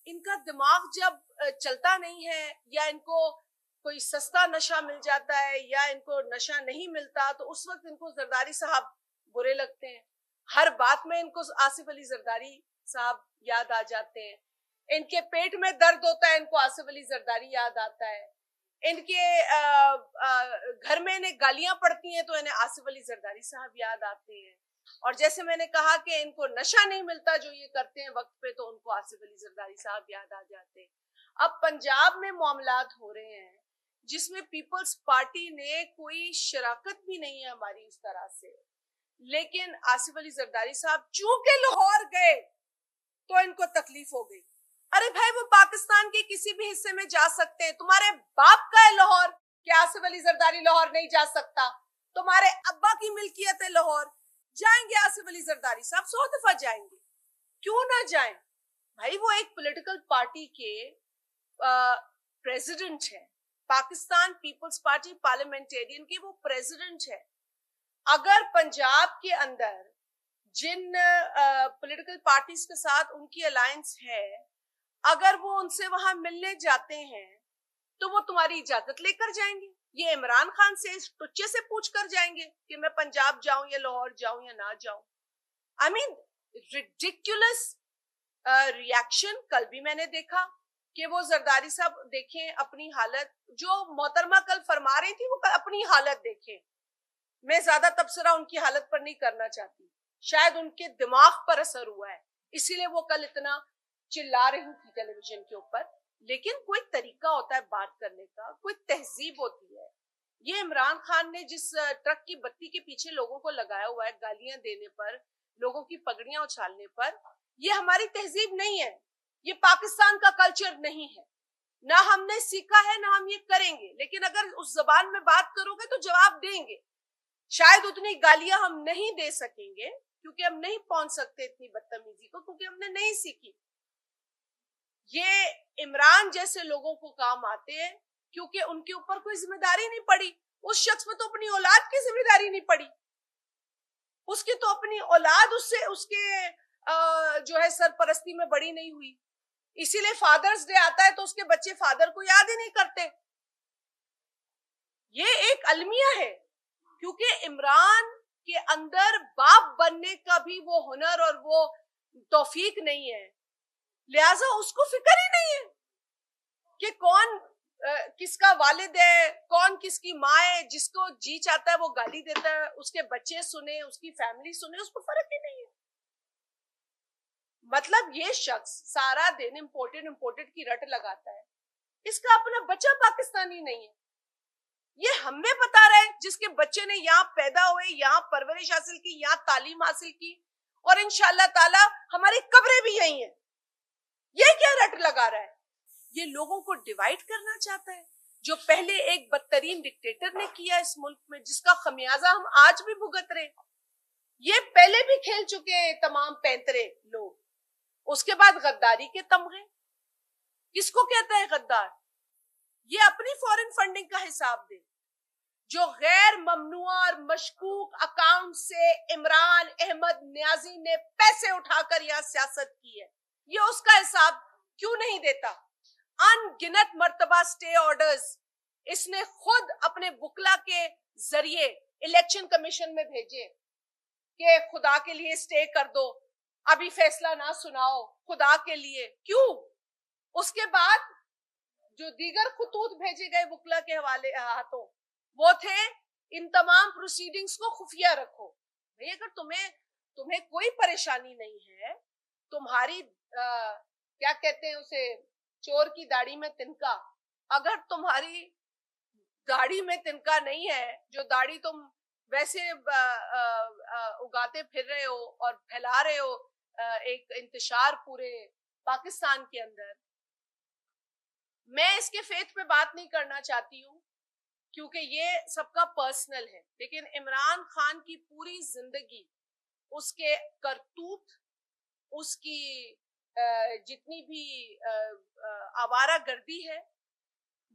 इनका दिमाग जब चलता नहीं है या इनको कोई सस्ता नशा मिल जाता है या इनको नशा नहीं मिलता तो उस वक्त इनको जरदारी साहब बुरे लगते हैं। हर बात में इनको आसिफ अली जरदारी साहब याद आ जाते हैं। इनके पेट में दर्द होता है, इनको आसिफ अली जरदारी याद आता है। इनके घर में इन्हें गालियां पड़ती हैं तो इन्हें आसिफ अली जरदारी साहब याद आते हैं। और जैसे मैंने कहा कि इनको नशा नहीं मिलता जो ये करते हैं वक्त पे, तो उनको आसिफ अली जरदारी साहब याद आ जाते हैं। अब पंजाब में मामलात हो रहे हैं जिसमें पीपल्स पार्टी ने कोई शराकत भी नहीं है हमारी इस तरह से, लेकिन आसिफ अली जरदारी साहब चूंकि लाहौर गए तो इनको तकलीफ हो गई। अरे भाई, वो पाकिस्तान के किसी भी हिस्से में जा सकते हैं। तुम्हारे बाप का है लाहौर, क्या आसिफ अली जरदारी लाहौर नहीं जा सकता? तुम्हारे अब्बा की मिल्कियत है लाहौर, जाएंगे आसिफ अली जरदारी साहब 100 दफा जाएंगे, क्यों ना जाएं? भाई, वो एक पॉलिटिकल पार्टी के प्रेसिडेंट है, पाकिस्तान पीपल्स पार्टी पार्लियामेंटेरियन के वो प्रेसिडेंट है। अगर पंजाब के अंदर जिन पॉलिटिकल पार्टीज के साथ उनकी अलायंस है, अगर वो उनसे वहां मिलने जाते हैं तो वो तुम्हारी इजाजत लेकर जाएंगे? ये इमरान खान से इस टुच्चे से पूछ कर जाएंगे कि मैं पंजाब जाऊं या लाहौर जाऊं या ना जाऊं? I mean ridiculous reaction. कल भी मैंने देखा कि वो जरदारी साहब देखें अपनी हालत, जो मोहतरमा कल फरमा रही थी वो अपनी हालत देखें। मैं ज्यादा तबसरा उनकी हालत पर नहीं करना चाहती, शायद उनके दिमाग पर असर हुआ है इसीलिए वो कल इतना चिल्ला रही थी टेलीविजन के ऊपर। लेकिन कोई तरीका होता है बात करने का, कोई तहजीब होती है। ये इमरान खान ने जिस ट्रक की बत्ती के पीछे लोगों को लगाया हुआ है गालियां देने पर, लोगों की पगड़ियां उछालने पर, ये हमारी तहजीब नहीं है, ये पाकिस्तान का कल्चर नहीं है। ना हमने सीखा है ना हम ये करेंगे। लेकिन अगर उस जबान में बात करोगे तो जवाब देंगे। शायद उतनी गालियां हम नहीं दे सकेंगे क्योंकि हम नहीं पहुंच सकते इतनी बदतमीजी को, क्योंकि हमने नहीं सीखी। ये इमरान जैसे लोगों को काम आते हैं क्योंकि उनके ऊपर कोई जिम्मेदारी नहीं पड़ी। उस शख्स में तो अपनी औलाद की जिम्मेदारी नहीं पड़ी, उसकी तो अपनी औलाद उससे उसके जो है सरपरस्ती में बड़ी नहीं हुई। इसीलिए फादर्स डे आता है तो उसके बच्चे फादर को याद ही नहीं करते। ये एक अलमिया है क्योंकि इमरान के अंदर बाप बनने का भी वो हुनर और वो तौफीक नहीं है, लिहाजा उसको फिक्र ही नहीं है कि कौन किसका वालिद है, कौन किसकी माँ है। जिसको जी चाहता है वो गाली देता है, उसके बच्चे सुने, उसकी फैमिली सुने, उसको फर्क ही नहीं है। मतलब ये शख्स सारा दिन इम्पोर्टेड की रट लगाता है, इसका अपना बच्चा पाकिस्तानी नहीं है। ये हमें बता रहा है जिसके बच्चे ने यहाँ पैदा हुए, यहाँ परवरिश हासिल की, यहाँ तालीम हासिल की और इंशाअल्लाह ताला हमारी कब्रें भी यही हैं। ये क्या रट लगा रहा है? ये लोगों को डिवाइड करना चाहता है, जो पहले एक बदतरीन डिक्टेटर ने किया इस मुल्क में, जिसका खमियाजा हम आज भी भुगत रहे। ये पहले भी खेल चुके हैं तमाम पैंतरे लोग। उसके बाद गद्दारी के तमगे। किसको कहता है गद्दार? ये अपनी फॉरेन फंडिंग का हिसाब दे। जो गैर ममनुआ और मशकूक अकाउंट से इमरान अहमद नियाजी ने पैसे उठाकर यहां सियासत की है, ये उसका हिसाब क्यों नहीं देता? अनगिनत मर्तबा स्टे ऑर्डर्स इसने खुद अपने बुकला के जरिए इलेक्शन कमीशन में भेजे कि खुदा के लिए स्टे कर दो, अभी फैसला ना सुनाओ, खुदा के लिए। क्यों? उसके बाद जो दीगर खतूत भेजे गए बुकला के हवाले हाथों, वो थे इन तमाम प्रोसीडिंग्स को खुफिया रखो। भाई, अगर तुम्हें कोई परेशानी नहीं है, तुम्हारी क्या कहते हैं उसे, चोर की दाढ़ी में तिनका, अगर तुम्हारी दाढ़ी में तिनका नहीं है, जो दाढ़ी तुम वैसे उगाते फिर रहे हो और फैला रहे हो एक इंतशार पूरे पाकिस्तान के अंदर। मैं इसके फेथ पे बात नहीं करना चाहती हूँ क्योंकि ये सबका पर्सनल है, लेकिन इमरान खान की पूरी जिंदगी, उसके करतूत, उसकी जितनी भी आवारागर्दी है,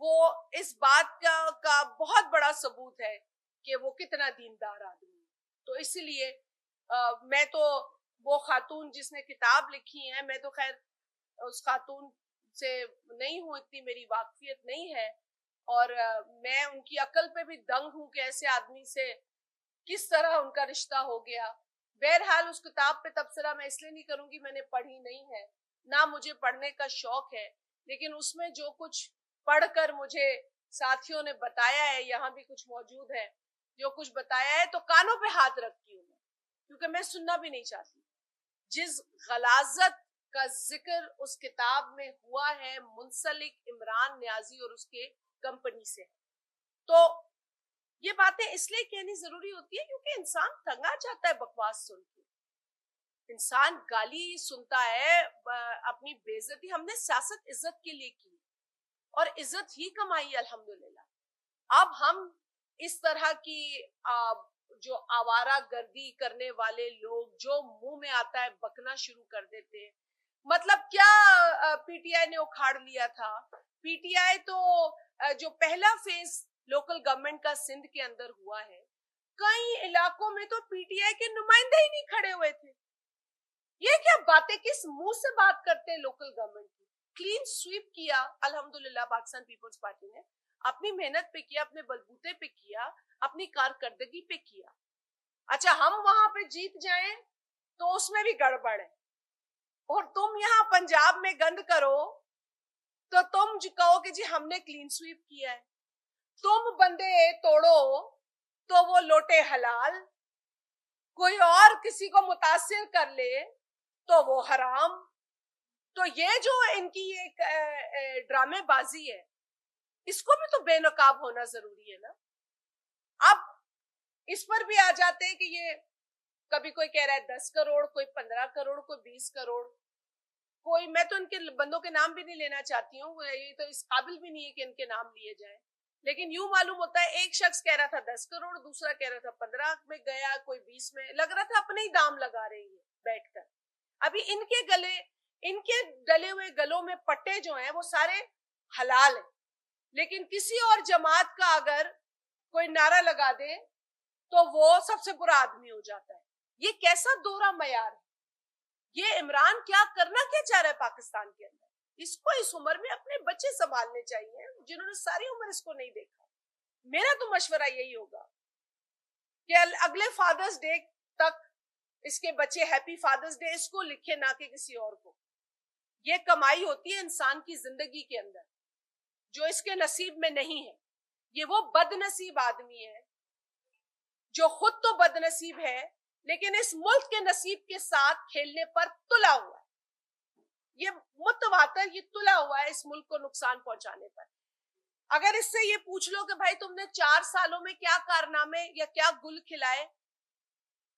वो इस बात का बहुत बड़ा सबूत है कि वो कितना दीनदार आदमी है। तो इसलिए मैं तो वो खातून जिसने किताब लिखी है, मैं तो खैर उस खातून से नहीं हूँ, इतनी मेरी वाकफियत नहीं है, और मैं उनकी अकल पे भी दंग हूँ कि ऐसे आदमी से किस तरह उनका रिश्ता हो गया। बहरहाल उस किताब पे तबसरा मैं इसलिए नहीं करूंगी, मैंने पढ़ी नहीं है, ना मुझे पढ़ने का शौक है, लेकिन उसमें जो कुछ पढ़कर मुझे साथियों ने बताया है, यहाँ भी कुछ मौजूद है, जो कुछ बताया है तो कानों पे हाथ रखती हूँ मैं, क्योंकि मैं सुनना भी नहीं चाहती। जिस गलाजत का जिक्र उस किताब में हुआ है मुंसलिक इमरान नियाजी और उसके कंपनी से, तो ये बातें इसलिए कहनी जरूरी होती है क्योंकि इंसान तंग आ जाता है बकवास सुन के। इंसान गाली सुनता है, अपनी बेइज्जती हमने सियासत इज्जत के लिए की और इज्जत ही कमाई अल्हम्दुलिल्लाह। अब हम इस तरह की जो आवारा गर्दी करने वाले लोग जो मुंह में आता है बकना शुरू कर देते हैं। मतलब क्या पीटीआई ने उखाड़ लिया था? पीटीआई तो जो पहला फेज लोकल गवर्नमेंट का सिंध के अंदर हुआ है, कई इलाकों में तो पीटीआई के नुमाइंदे ही नहीं खड़े हुए थे। ये क्या बातें, किस मुंह से बात करते हैं लोकल गवर्नमेंट की? क्लीन स्वीप किया अल्हम्दुलिल्लाह पाकिस्तान पीपल्स पार्टी ने, अपनी मेहनत पे किया, अपने बलबूते पे किया, अपनी कारकर्दगी पे किया। अच्छा, हम वहां पे जीत जाएं तो उसमें भी गड़बड़ है, और तुम यहाँ पंजाब में गंद करो तो तुम जो कहो कि जी हमने क्लीन स्वीप किया है, तुम बंदे तोड़ो तो वो लोटे हलाल, कोई और किसी को मुतासिर कर ले तो वो हराम। तो ये जो इनकी एक ड्रामेबाजी है, इसको भी तो बेनकाब होना जरूरी है ना। अब इस पर भी आ जाते हैं कि ये कभी कोई कह रहा है 10 करोड़, कोई 15 करोड़, कोई 20 करोड़, कोई, मैं तो इनके बंदों के नाम भी नहीं लेना चाहती हूँ, ये तो इस काबिल भी नहीं है कि इनके नाम लिए जाए, लेकिन यूं मालूम होता है एक शख्स कह रहा था 10 करोड़, दूसरा कह रहा था 15 में गया, कोई 20 में, लग रहा था अपने ही दाम लगा रहे हैं बैठकर। अभी इनके गले, इनके डले हुए गलों में पट्टे जो हैं वो सारे हलाल हैं, लेकिन किसी और जमात का अगर कोई नारा लगा दे तो वो सबसे बुरा आदमी हो जाता है। ये कैसा दोहरा मयार है? ये इमरान क्या करना क्या चाह रहा है पाकिस्तान के अंदर? इसको इस उम्र में अपने बच्चे संभालने चाहिए जिन्होंने सारी उम्र इसको नहीं देखा। मेरा तो मशवरा यही होगा कि अगले फादर्स डे तक इसके बच्चे हैप्पी फादर्स डे इसको लिखे, ना कि किसी और को। ये कमाई होती है इंसान की जिंदगी के अंदर जो इसके नसीब में नहीं है। ये वो बदनसीब आदमी है जो खुद तो बदनसीब है लेकिन इस मुल्क के नसीब के साथ खेलने पर तुला हुआ है। ये मुतवातर, ये तुला हुआ है इस मुल्क को नुकसान पहुंचाने पर। अगर इससे ये पूछ लो कि भाई तुमने 4 सालों में क्या कारनामे या क्या गुल खिलाए,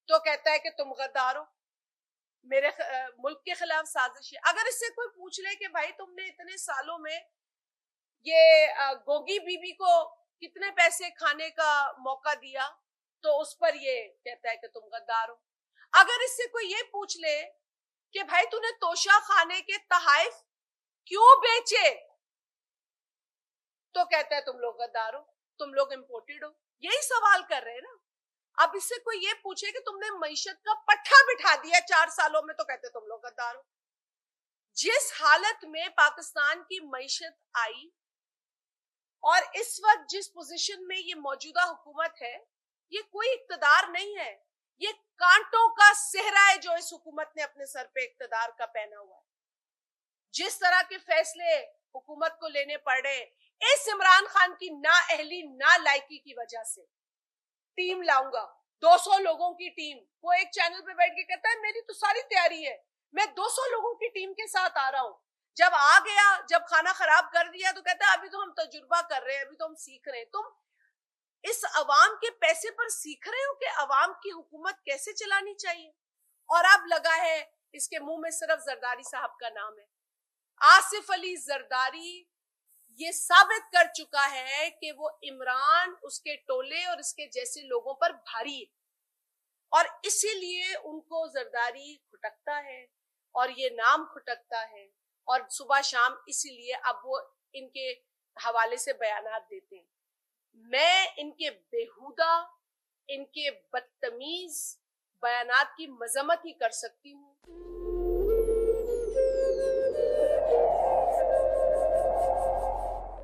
तो कहता है कि तुम गद्दार हो, मेरे मुल्क के खिलाफ साजिश है। अगर इससे कोई पूछ ले कि भाई तुमने इतने सालों में ये गोगी बीबी को कितने पैसे खाने का मौका दिया, तो उस पर ये कहता है कि तुम गद्दार हो। अगर इससे कोई ये पूछ ले कि भाई तूने तोशा खाने के तहाइफ क्यों बेचे, तो कहता है तुम लोग गद्दार हो, तुम लोग इंपोर्टेड हो। यही सवाल कर रहे हैं ना। अब इससे कोई ये पूछे कि तुमने मईशत का पट्टा बिठा दिया 4 सालों में, तो कहते तुम लोग गद्दार हो। जिस हालत में पाकिस्तान की मईशत आई और इस वक्त जिस पोजीशन में ये मौजूदा हुकूमत है, ये कोई इक्तदार नहीं है, ये कांटों का सेहरा है जो इस हुकूमत ने अपने सर पे इक्तदार का पहना हुआ है। जिस तरह के फैसले हुकूमत को लेने पड़ रहे इस इमरान खान की नाअहली नालायकी की वजह से। टीम लाऊंगा, 200 लोगों की टीम। वो एक चैनल पे बैठ के कहता है मेरी तो सारी तैयारी है, मैं 200 लोगों की टीम के साथ आ रहा हूं। जब आ गया, जब खाना खराब कर दिया तो कहता है अभी तो हम तजुर्बा कर रहे हैं, अभी तो हम सीख रहे हैं। तुम इस अवाम के पैसे पर सीख रहे हो कि अवाम की हुकूमत कैसे चलानी चाहिए। और अब लगा है इसके मुंह में सिर्फ जरदारी साहब का नाम है। आसिफ अली जरदारी ये साबित कर चुका है कि वो इमरान, उसके टोले और इसके जैसे लोगों पर भारी है, और इसीलिए उनको जरदारी खुटकता है और ये नाम खुटकता है, और सुबह शाम इसीलिए अब वो इनके हवाले से बयानात देते हैं। मैं इनके बेहुदा, इनके बदतमीज बयानात की मजम्मत ही कर सकती हूँ।